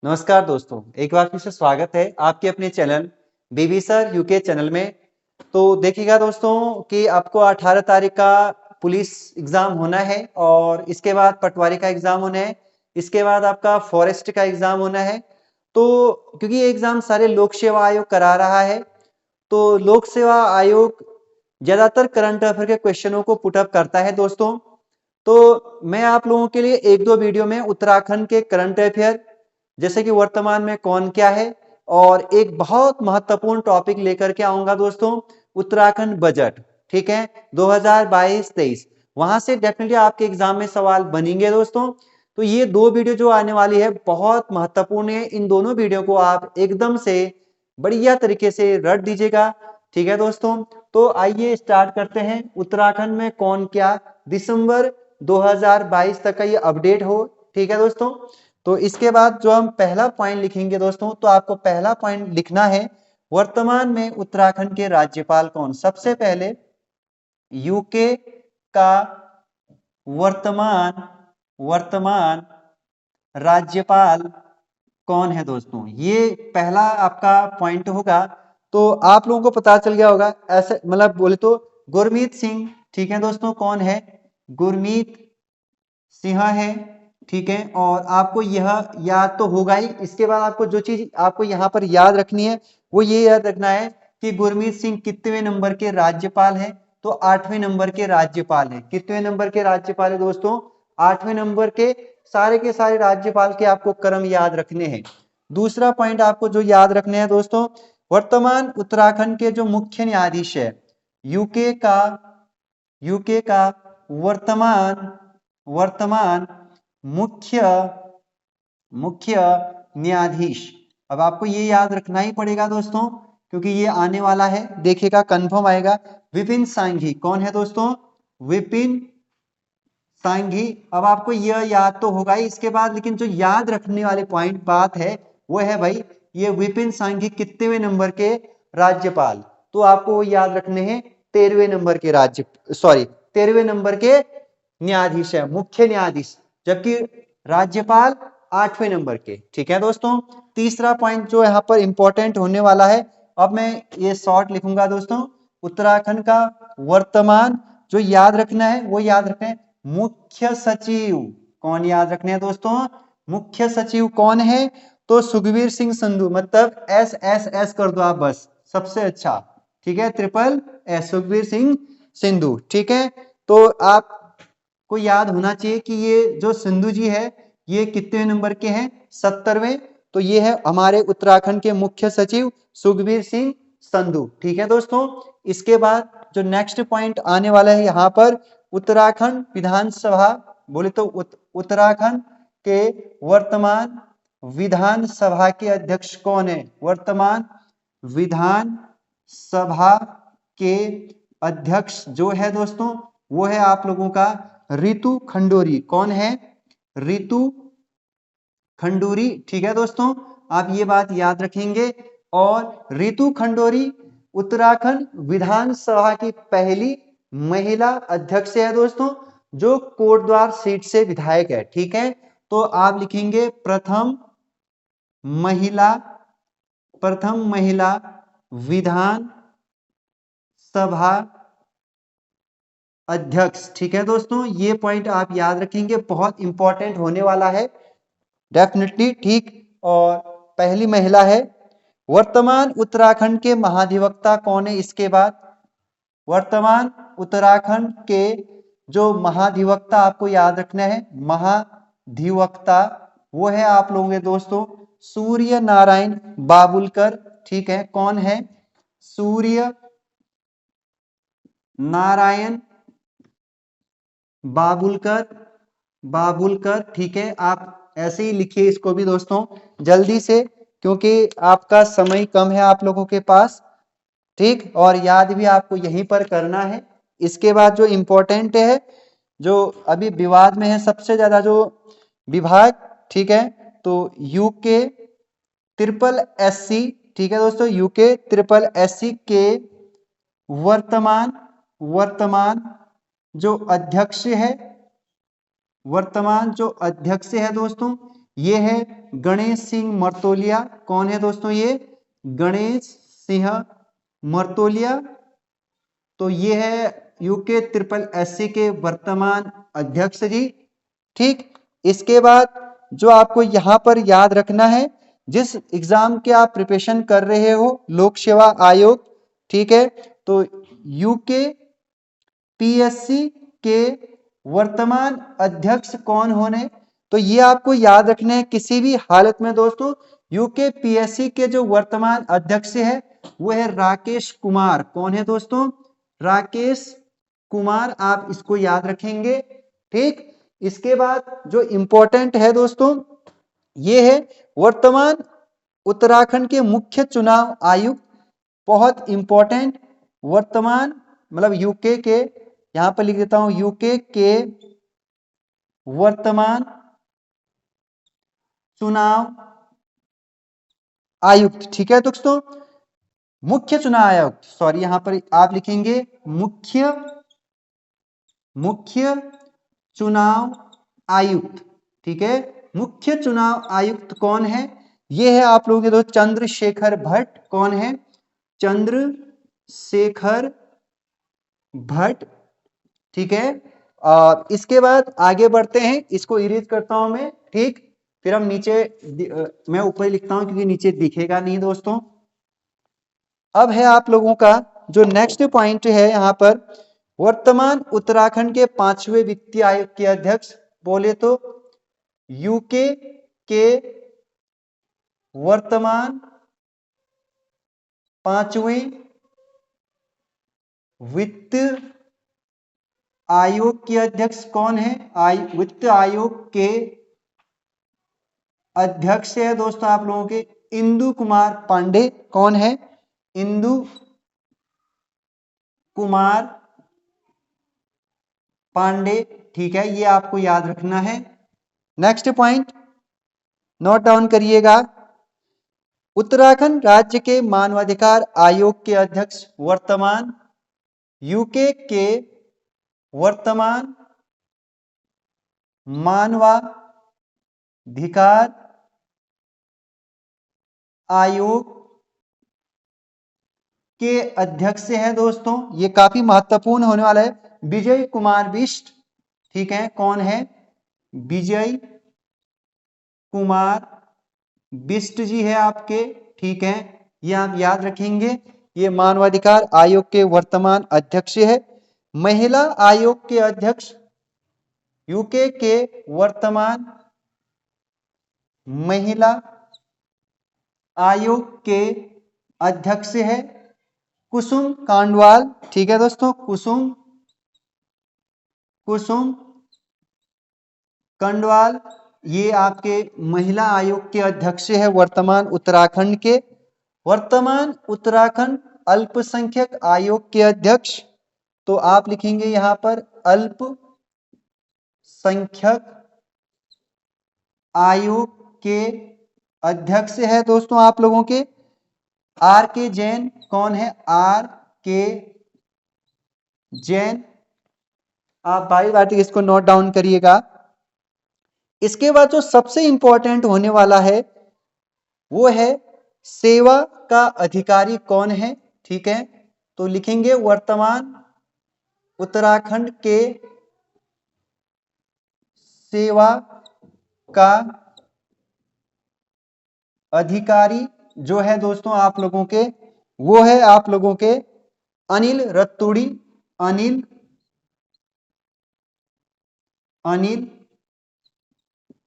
नमस्कार दोस्तों, एक बार फिर से स्वागत है आपके अपने चैनल बीबी सर यूके चैनल में। तो देखिएगा दोस्तों कि आपको 18 तारीख का पुलिस एग्जाम होना है और इसके बाद पटवारी का एग्जाम होना है, इसके बाद आपका फॉरेस्ट का एग्जाम होना है। तो क्योंकि ये एग्जाम सारे लोक सेवा आयोग करा रहा है, तो लोक सेवा आयोग ज्यादातर करंट अफेयर के क्वेश्चनों को पुटअप करता है दोस्तों। तो मैं आप लोगों के लिए एक दो वीडियो में उत्तराखंड के करंट अफेयर, जैसे कि वर्तमान में कौन क्या है, और एक बहुत महत्वपूर्ण टॉपिक लेकर के आऊंगा दोस्तों, उत्तराखंड बजट। ठीक है, 2022-23 वहां से डेफिनेटली आपके एग्जाम में सवाल बनेंगे दोस्तों। तो ये दो वीडियो जो आने वाली है बहुत महत्वपूर्ण है, इन दोनों वीडियो को आप एकदम से बढ़िया तरीके से रट दीजिएगा। ठीक है दोस्तों, तो आइए स्टार्ट करते हैं। उत्तराखंड में कौन क्या, दिसंबर 2022 तक का ये अपडेट हो। ठीक है दोस्तों, तो इसके बाद जो हम पहला पॉइंट लिखेंगे दोस्तों, तो आपको पहला पॉइंट लिखना है वर्तमान में उत्तराखंड के राज्यपाल कौन। सबसे पहले यूके का वर्तमान वर्तमान राज्यपाल कौन है दोस्तों, ये पहला आपका पॉइंट होगा। तो आप लोगों को पता चल गया होगा, ऐसे मतलब बोले तो गुरमीत सिंह। ठीक है दोस्तों, कौन है, गुरमीत सिंह है। ठीक है, और आपको यह याद तो होगा ही। इसके बाद आपको जो चीज आपको यहाँ पर याद रखनी है वो ये याद रखना है कि गुरमीत सिंह कितने नंबर के राज्यपाल हैं। तो 8वें नंबर के राज्यपाल हैं। कितने नंबर के राज्यपाल है दोस्तों, 8वें नंबर के सारे राज्यपाल के आपको क्रम याद रखने हैं। दूसरा पॉइंट आपको जो याद रखने हैं दोस्तों, वर्तमान उत्तराखंड के जो मुख्य न्यायाधीश है, यूके का यूके का वर्तमान वर्तमान मुख्य मुख्य न्यायाधीश। अब आपको ये याद रखना ही पड़ेगा दोस्तों, क्योंकि ये आने वाला है, देखिएगा कंफर्म आएगा। विपिन सांघी कौन है दोस्तों, विपिन सांघी। अब आपको यह याद तो होगा ही, इसके बाद लेकिन जो याद रखने वाले पॉइंट बात है वो है भाई, ये विपिन सांघी कितने नंबर के राज्यपाल। तो आपको वो याद रखने हैं 13वें नंबर के राज्य, सॉरी 13वें नंबर के न्यायाधीश है, मुख्य न्यायाधीश, जबकि राज्यपाल 8वें नंबर के। ठीक है दोस्तों, तीसरा पॉइंट जो यहाँ पर इंपॉर्टेंट होने वाला है, अब मैं ये शॉर्ट लिखूंगा दोस्तों, उत्तराखंड का वर्तमान जो याद रखना है वो याद रखना है मुख्य सचिव। कौन याद रखने हैं दोस्तों, मुख्य सचिव कौन है, तो सुखबीर सिंह संधू, मतलब एस कर दो आप बस, सबसे अच्छा। ठीक है, ट्रिपल एस, सुखबीर सिंह सिंधु। ठीक है, तो आपको याद होना चाहिए कि ये जो सिंधु जी है ये कितने नंबर के हैं, 70वें। तो ये है हमारे उत्तराखंड के मुख्य सचिव सुखबीर सिंह संधू। ठीक है दोस्तों, इसके बाद जो नेक्स्ट पॉइंट आने वाला है यहाँ पर, उत्तराखंड विधानसभा, बोले तो उत्तराखंड के वर्तमान विधानसभा के अध्यक्ष कौन है। वर्तमान विधान सभा के अध्यक्ष जो है दोस्तों, वो है आप लोगों का रितु खंडूरी। कौन है, रितु खंडूरी। ठीक है दोस्तों, आप ये बात याद रखेंगे। और रितु खंडूरी उत्तराखंड विधानसभा की पहली महिला अध्यक्ष है दोस्तों, जो कोटद्वार सीट से विधायक है। ठीक है, तो आप लिखेंगे महिला प्रथम महिला विधान सभा अध्यक्ष। ठीक है दोस्तों, ये पॉइंट आप याद रखेंगे, बहुत इंपॉर्टेंट होने वाला है डेफिनेटली। ठीक, और पहली महिला है। वर्तमान उत्तराखंड के महाधिवक्ता कौन है, इसके बाद वर्तमान उत्तराखंड के जो महाधिवक्ता आपको याद रखना है, महाधिवक्ता वो है आप लोगों के दोस्तों सूर्य नारायण बाबुलकर। ठीक है, कौन है, सूर्य नारायण बाबुलकर बाबुलकर। ठीक है, आप ऐसे ही लिखिए इसको भी दोस्तों जल्दी से, क्योंकि आपका समय कम है आप लोगों के पास। ठीक, और याद भी आपको यहीं पर करना है। इसके बाद जो इंपॉर्टेंट है, जो अभी विवाद में है सबसे ज्यादा जो विभाग, ठीक है, तो यूके ट्रिपल एससी। ठीक है दोस्तों, यूके ट्रिपल एससी के वर्तमान वर्तमान जो अध्यक्ष है, वर्तमान जो अध्यक्ष है दोस्तों, ये है गणेश सिंह मर्तोलिया। कौन है दोस्तों ये? गणेश सिंह मर्तोलिया। तो ये है यूके ट्रिपल एससी के वर्तमान अध्यक्ष जी। ठीक, इसके बाद जो आपको यहां पर याद रखना है, जिस एग्जाम के आप प्रिपरेशन कर रहे हो, लोक सेवा आयोग, ठीक है, तो यूके पीएससी के वर्तमान अध्यक्ष कौन होने, तो ये आपको याद रखना है किसी भी हालत में दोस्तों। यूके पीएससी के जो वर्तमान अध्यक्ष है वो है राकेश कुमार। कौन है दोस्तों? राकेश कुमार, आप इसको याद रखेंगे। ठीक, इसके बाद जो इंपॉर्टेंट है दोस्तों ये है वर्तमान उत्तराखंड के मुख्य चुनाव आयुक्त। बहुत इंपॉर्टेंट, वर्तमान मतलब यूके के, यहां पर लिख देता हूं, यूके के वर्तमान चुनाव आयुक्त। ठीक है दोस्तों, मुख्य चुनाव आयुक्त, सॉरी यहां पर आप लिखेंगे मुख्य चुनाव आयुक्त। ठीक है, मुख्य चुनाव आयुक्त कौन है? ये है आप लोगों के दोस्त चंद्रशेखर भट्ट। कौन है? चंद्रशेखर भट्ट। ठीक है, इसके बाद आगे बढ़ते हैं, इसको इरेज करता हूं मैं। ठीक, फिर हम नीचे मैं ऊपर लिखता हूं क्योंकि नीचे दिखेगा नहीं दोस्तों। अब है आप लोगों का जो नेक्स्ट पॉइंट है यहां पर, वर्तमान उत्तराखंड के 5वें वित्तीय आयोग के अध्यक्ष बोले तो यूके के वर्तमान 5वें वित्त आयोग के अध्यक्ष कौन है? वित्त आयोग के अध्यक्ष है दोस्तों आप लोगों के इंदु कुमार पांडे। कौन है? इंदु कुमार पांडे। ठीक है, ये आपको याद रखना है। नेक्स्ट पॉइंट नोट डाउन करिएगा, उत्तराखंड राज्य के मानवाधिकार आयोग के अध्यक्ष वर्तमान यूके के वर्तमान मानवाधिकार आयोग के अध्यक्ष है दोस्तों, ये काफी महत्वपूर्ण होने वाला है, विजय कुमार बिष्ट। ठीक है, कौन है? विजय कुमार बिष्ट जी है आपके। ठीक है, ये आप याद रखेंगे, ये मानवाधिकार आयोग के वर्तमान अध्यक्ष है। महिला आयोग के अध्यक्ष यूके के वर्तमान महिला आयोग के अध्यक्ष है कुसुम कांडवाल। ठीक है दोस्तों, कुसुम कंडवाल, ये आपके महिला आयोग के अध्यक्ष है वर्तमान उत्तराखंड के। वर्तमान उत्तराखंड अल्पसंख्यक आयोग के अध्यक्ष, तो आप लिखेंगे यहां पर अल्पसंख्यक आयोग के अध्यक्ष है दोस्तों आप लोगों के आर के जैन। कौन है? आर के जैन। आप बारी बारी इसको नोट डाउन करिएगा। इसके बाद जो सबसे इंपॉर्टेंट होने वाला है वो है सेवा का अधिकारी कौन है। ठीक है, तो लिखेंगे वर्तमान उत्तराखंड के सेवा का अधिकारी जो है दोस्तों आप लोगों के, वो है आप लोगों के अनिल रतूड़ी। अनिल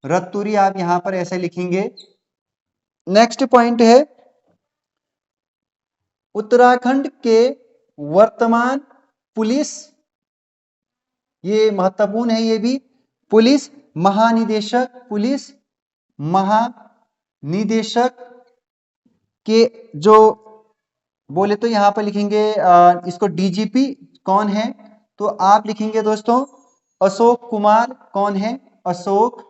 रतूड़ी, आप यहां पर ऐसे लिखेंगे। नेक्स्ट पॉइंट है उत्तराखंड के वर्तमान पुलिस, ये महत्वपूर्ण है, ये भी पुलिस महानिदेशक के जो बोले तो यहां पर लिखेंगे इसको डीजीपी। कौन है? तो आप लिखेंगे दोस्तों अशोक कुमार। कौन है? अशोक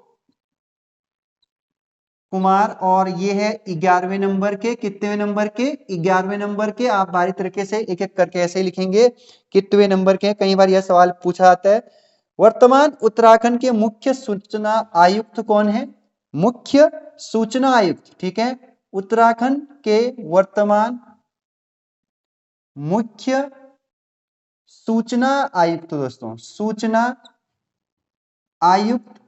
कुमार। और ये है 11वें नंबर के, कितने नंबर के? 11वें नंबर के। आप बारी तरीके से एक एक करके ऐसे लिखेंगे कितने नंबर के। कई बार यह सवाल पूछा जाता है। वर्तमान उत्तराखंड के मुख्य सूचना आयुक्त कौन है? मुख्य सूचना आयुक्त, ठीक है, उत्तराखंड के वर्तमान मुख्य सूचना आयुक्त दोस्तों, सूचना आयुक्त।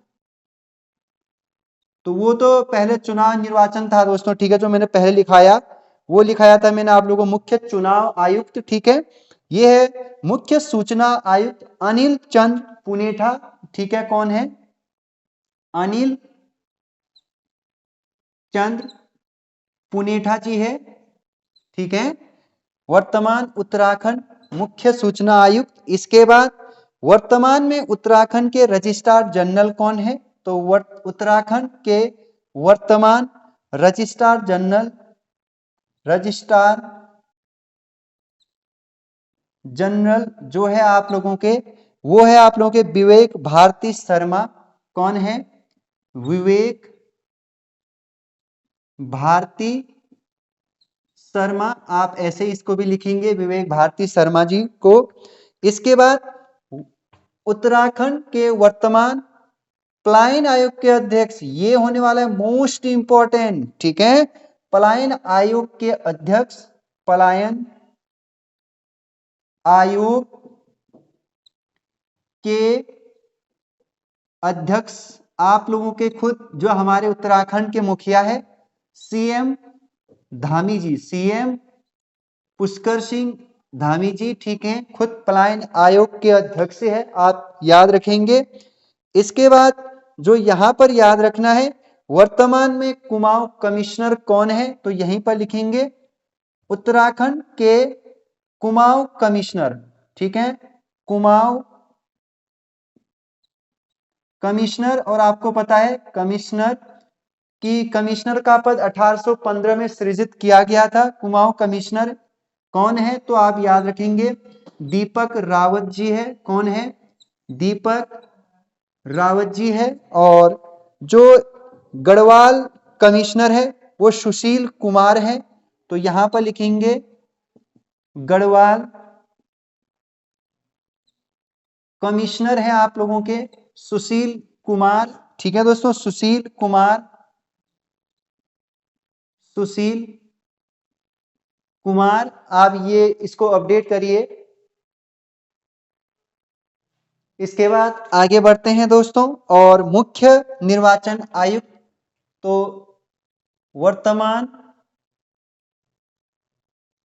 तो वो तो पहले चुनाव निर्वाचन था दोस्तों, ठीक है, जो मैंने पहले लिखाया वो लिखाया था मैंने आप लोगों को मुख्य चुनाव आयुक्त, ठीक है। ये है मुख्य सूचना आयुक्त अनिल चंद्र पुनेठा, ठीक है, कौन है? अनिल चंद्र पुनेठा जी है, ठीक है, वर्तमान उत्तराखंड मुख्य सूचना आयुक्त। इसके बाद वर्तमान में उत्तराखंड के रजिस्ट्रार जनरल कौन है? तो उत्तराखंड के वर्तमान रजिस्ट्रार जनरल जो है आप लोगों के, वो है आप लोगों के विवेक भारती शर्मा। कौन है? विवेक भारती शर्मा, आप ऐसे इसको भी लिखेंगे विवेक भारती शर्मा जी को। इसके बाद उत्तराखंड के वर्तमान पलायन आयोग के अध्यक्ष, ये होने वाला है मोस्ट इंपॉर्टेंट, ठीक है, पलायन आयोग के अध्यक्ष, पलायन आयोग के अध्यक्ष आप लोगों के खुद जो हमारे उत्तराखंड के मुखिया है सीएम धामी जी, सीएम पुष्कर सिंह धामी जी, ठीक है, खुद पलायन आयोग के अध्यक्ष है, आप याद रखेंगे। इसके बाद जो यहां पर याद रखना है, वर्तमान में कुमाऊं कमिश्नर कौन है? तो यहीं पर लिखेंगे उत्तराखंड के कुमाऊं कमिश्नर, ठीक है, कुमाऊं कमिश्नर। और आपको पता है कमिश्नर का पद 1815 में सृजित किया गया था। कुमाऊं कमिश्नर कौन है? तो आप याद रखेंगे दीपक रावत जी है। कौन है? दीपक रावत जी है। और जो गढ़वाल कमिश्नर है वो सुशील कुमार है। तो यहां पर लिखेंगे गढ़वाल कमिश्नर है आप लोगों के सुशील कुमार, ठीक है दोस्तों, सुशील कुमार, आप ये इसको अपडेट करिए। इसके बाद आगे बढ़ते हैं दोस्तों, और मुख्य निर्वाचन आयुक्त, तो वर्तमान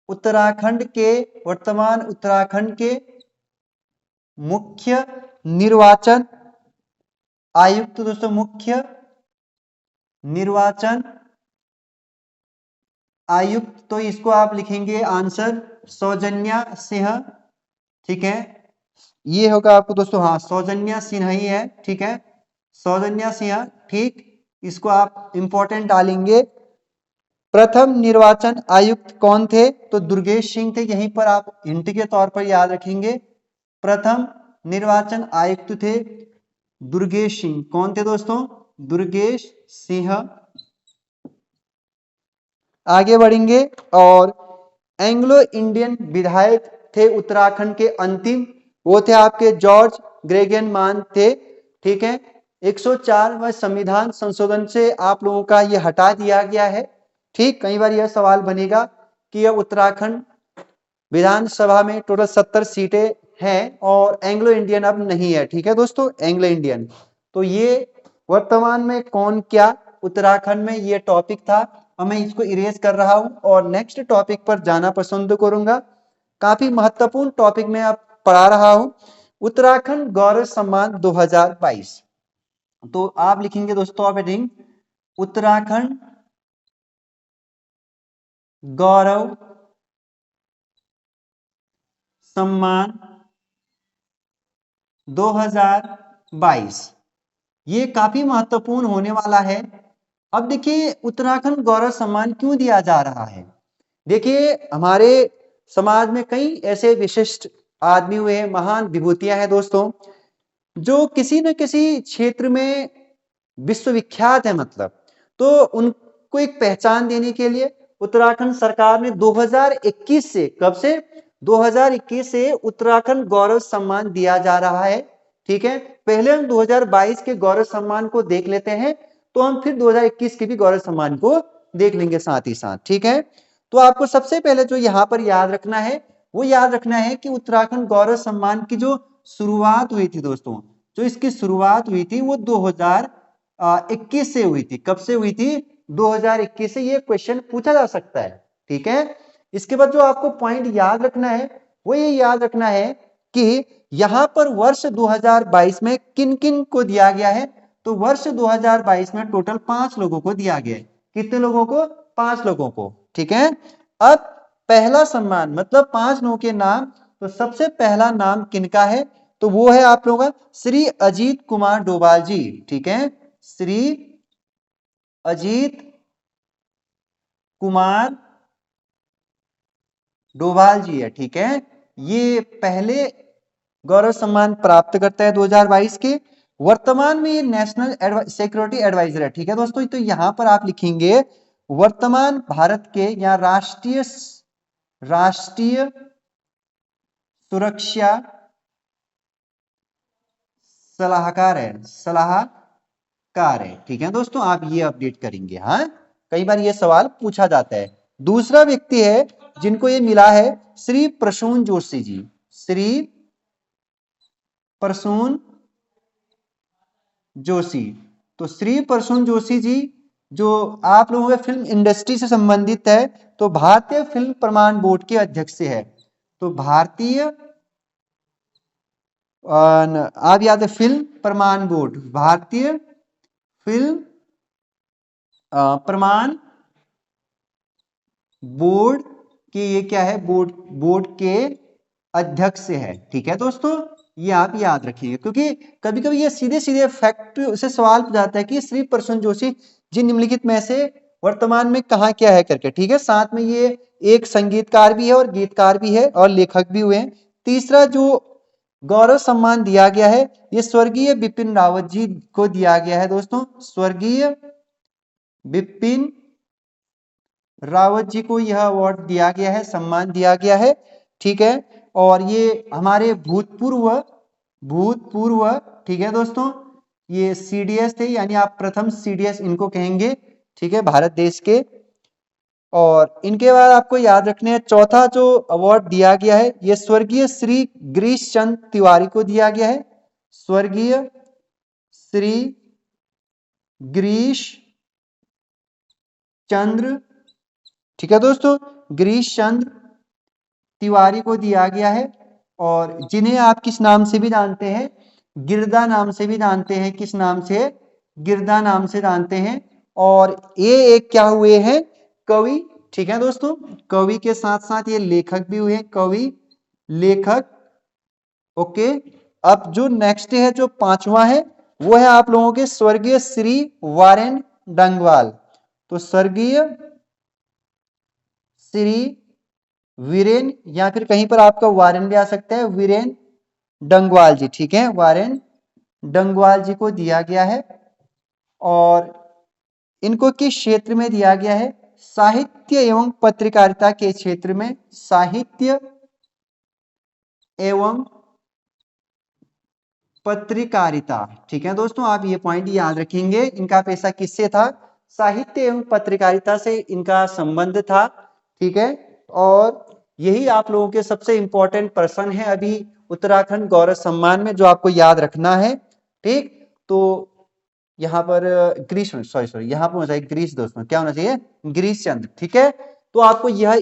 उत्तराखंड के मुख्य निर्वाचन आयुक्त दोस्तों, मुख्य निर्वाचन आयुक्त, तो इसको आप लिखेंगे आंसर सौजन्या सिंह, ठीक है, ये होगा आपको दोस्तों, हाँ सौजन्या सिन्हा ही है, ठीक है, सौजन्या सिंह, ठीक, इसको आप इंपॉर्टेंट डालेंगे। प्रथम निर्वाचन आयुक्त कौन थे? तो दुर्गेश सिंह थे, यहीं पर आप हिंट के तौर पर याद रखेंगे। प्रथम निर्वाचन आयुक्त थे दुर्गेश सिंह। कौन थे दोस्तों? दुर्गेश सिंह। आगे बढ़ेंगे, और एंग्लो इंडियन विधायक थे उत्तराखंड के अंतिम, वो थे आपके जॉर्ज ग्रेगन मान थे, ठीक है। 104वें संविधान संशोधन से आप लोगों का ये हटा दिया गया है, ठीक। कई बार यह सवाल बनेगा कि यह उत्तराखंड विधानसभा में टोटल 70 सीटें हैं और एंग्लो इंडियन अब नहीं है, ठीक है दोस्तों, एंग्लो इंडियन। तो ये वर्तमान में कौन क्या उत्तराखंड में ये टॉपिक था। अब मैं इसको इरेज कर रहा हूं और नेक्स्ट टॉपिक पर जाना पसंद करूंगा। काफी महत्वपूर्ण टॉपिक में आप पढ़ा रहा हूं, उत्तराखंड गौरव सम्मान 2022। तो आप लिखेंगे दोस्तों आप हेडिंग उत्तराखंड गौरव सम्मान 2022। ये काफी महत्वपूर्ण होने वाला है। अब देखिए उत्तराखंड गौरव सम्मान क्यों दिया जा रहा है। देखिए हमारे समाज में कई ऐसे विशिष्ट आदमी हुए, महान विभूतियां हैं दोस्तों, जो किसी न किसी क्षेत्र में विश्वविख्यात है, मतलब तो उनको एक पहचान देने के लिए उत्तराखंड सरकार ने 2021 से, कब से? 2021 से उत्तराखंड गौरव सम्मान दिया जा रहा है, ठीक है। पहले हम 2022 के गौरव सम्मान को देख लेते हैं। तो हम फिर 2021 के भी गौरव सम्मान को देख लेंगे साथ ही साथ, ठीक है। तो आपको सबसे पहले जो यहाँ पर याद रखना है वो याद रखना है कि उत्तराखंड गौरव सम्मान की जो शुरुआत हुई थी दोस्तों, जो इसकी शुरुआत हुई थी वो 2021 से हुई थी। कब से हुई थी? 2021 से। ये क्वेश्चन पूछा जा सकता है, ठीक है। इसके बाद जो आपको पॉइंट याद रखना है वो ये याद रखना है कि यहां पर वर्ष 2022 में किन किन को दिया गया है। तो वर्ष 2022 में टोटल 5 लोगों को दिया गया है। कितने लोगों को? 5 लोगों को, ठीक है। अब पहला सम्मान मतलब 5 लोगों के नाम। तो सबसे पहला नाम किनका है? तो वो है आप लोगों का श्री अजीत कुमार डोभाल जी, ठीक है। श्री अजीत कुमार डोभाल जी है, ठीक है। ये पहले गौरव सम्मान प्राप्त करता है 2022 के। वर्तमान में ये नेशनल सिक्योरिटी एडवाइजर है, ठीक है दोस्तों। तो यहां पर आप लिखेंगे वर्तमान भारत के या राष्ट्रीय सुरक्षा सलाहकार है, ठीक है दोस्तों। आप ये अपडेट करेंगे, हाँ, कई बार ये सवाल पूछा जाता है। दूसरा व्यक्ति है जिनको ये मिला है श्री प्रसून जोशी जी। श्री प्रसून जोशी। तो श्री प्रसून जोशी जी जो आप लोगों के फिल्म इंडस्ट्री से संबंधित है, तो भारतीय फिल्म प्रमाण बोर्ड के अध्यक्ष है। तो भारतीय आप याद है फिल्म प्रमाण बोर्ड, भारतीय फिल्म प्रमाण बोर्ड के ये क्या है? बोर्ड के अध्यक्ष है, ठीक है दोस्तों। ये आप याद रखिएगा क्योंकि कभी कभी ये सीधे सीधे फैक्ट से सवाल पूछाता है कि श्री प्रसून जोशी जी निम्नलिखित में से वर्तमान में कहाँ क्या है करके, ठीक है। साथ में ये एक संगीतकार भी है और गीतकार भी है और लेखक भी हुए हैं। तीसरा जो गौरव सम्मान दिया गया है ये स्वर्गीय बिपिन रावत जी को दिया गया है दोस्तों। स्वर्गीय बिपिन रावत जी को यह अवार्ड दिया गया है, सम्मान दिया गया है, ठीक है। और ये हमारे भूतपूर्व, ठीक है दोस्तों, ये सीडीएस थे, यानी आप प्रथम सीडीएस इनको कहेंगे, ठीक है, भारत देश के। और इनके बाद आपको याद रखने हैं चौथा जो अवार्ड दिया गया है ये स्वर्गीय श्री गिरीश चंद्र तिवारी को दिया गया है। स्वर्गीय श्री गिरीश चंद्र, ठीक है दोस्तों, गिरीश चंद्र तिवारी को दिया गया है। और जिन्हें आप किस नाम से भी जानते हैं? गिरदा नाम से भी जानते हैं। किस नाम से? गिरदा नाम से जानते हैं। और ये एक क्या हुए हैं? कवि, ठीक है दोस्तों। कवि के साथ साथ ये लेखक भी हुए हैं, कवि लेखक, ओके। अब जो नेक्स्ट है जो पांचवा है वो है आप लोगों के स्वर्गीय श्री वारेन डंगवाल। तो स्वर्गीय श्री वीरेन, या फिर कहीं पर आपका वारेन भी आ सकता है, वीरेन डंगवाल जी, ठीक है, वारेन डंगवाल जी को दिया गया है। और इनको किस क्षेत्र में दिया गया है? साहित्य एवं पत्रकारिता के क्षेत्र में। साहित्य एवं पत्रकारिता, ठीक है दोस्तों। आप ये पॉइंट याद रखेंगे। इनका पेशा किससे था? साहित्य एवं पत्रकारिता से इनका संबंध था, ठीक है। और यही आप लोगों के सबसे इंपॉर्टेंट पर्सन है अभी उत्तराखंड गौरव सम्मान में, जो आपको याद रखना है, ठीक। तो यहाँ पर ग्रीश, सॉरी यहाँ पर होना चाहिए ग्रीश दोस्तों, क्या होना चाहिए? गिरीश चंद्र, ठीक है। तो आपको यह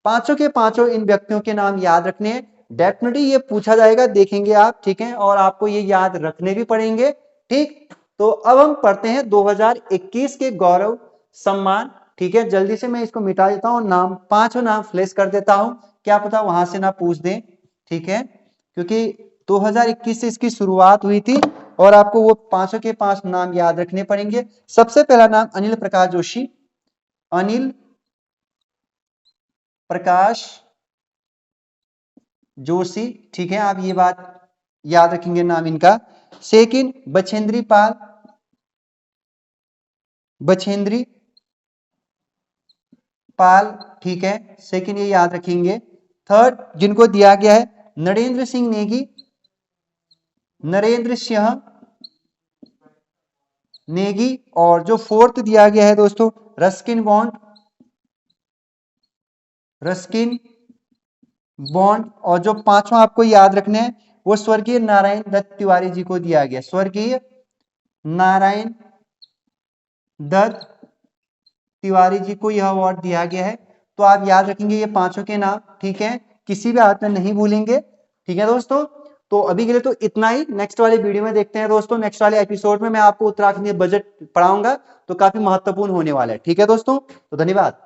पांचों के पांचों इन व्यक्तियों के नाम याद रखने हैं। डेफिनेटली ये पूछा जाएगा, देखेंगे आप, ठीक है। और आपको ये याद रखने भी पड़ेंगे, ठीक। तो अब हम पढ़ते हैं 2021 के गौरव सम्मान, ठीक है। जल्दी से मैं इसको मिटा देता हूं, नाम पांचों नाम फ्लैश कर देता हूं, क्या पता वहां से ना पूछ दें, ठीक है। क्योंकि 2021 से इसकी शुरुआत हुई थी और आपको वो पांचों के पांच नाम याद रखने पड़ेंगे। सबसे पहला नाम अनिल प्रकाश जोशी, अनिल प्रकाश जोशी, ठीक है। आप ये बात याद रखेंगे नाम इनका। सेकंड बछेंद्री पाल, बछेंद्री पाल, ठीक है, सेकंड ये याद रखेंगे। थर्ड जिनको दिया गया है नरेंद्र सिंह नेगी, नरेंद्र सिंह नेगी, और जो फोर्थ दिया गया है दोस्तों रस्किन बॉन्ड, रस्किन बॉन्ड, और जो पांचवा आपको याद रखना है वो स्वर्गीय नारायण दत्त तिवारी जी को दिया गया, स्वर्गीय नारायण दत्त तिवारी जी को यह अवार्ड दिया गया है। तो आप याद रखेंगे ये पांचों के नाम, ठीक है, किसी भी हाथ में नहीं भूलेंगे, ठीक है दोस्तों। तो अभी के लिए तो इतना ही, नेक्स्ट वाले वीडियो में देखते हैं दोस्तों, नेक्स्ट वाले एपिसोड में मैं आपको उत्तराखंड बजट पढ़ाऊंगा, तो काफी महत्वपूर्ण होने वाला है, ठीक है दोस्तों। तो धन्यवाद।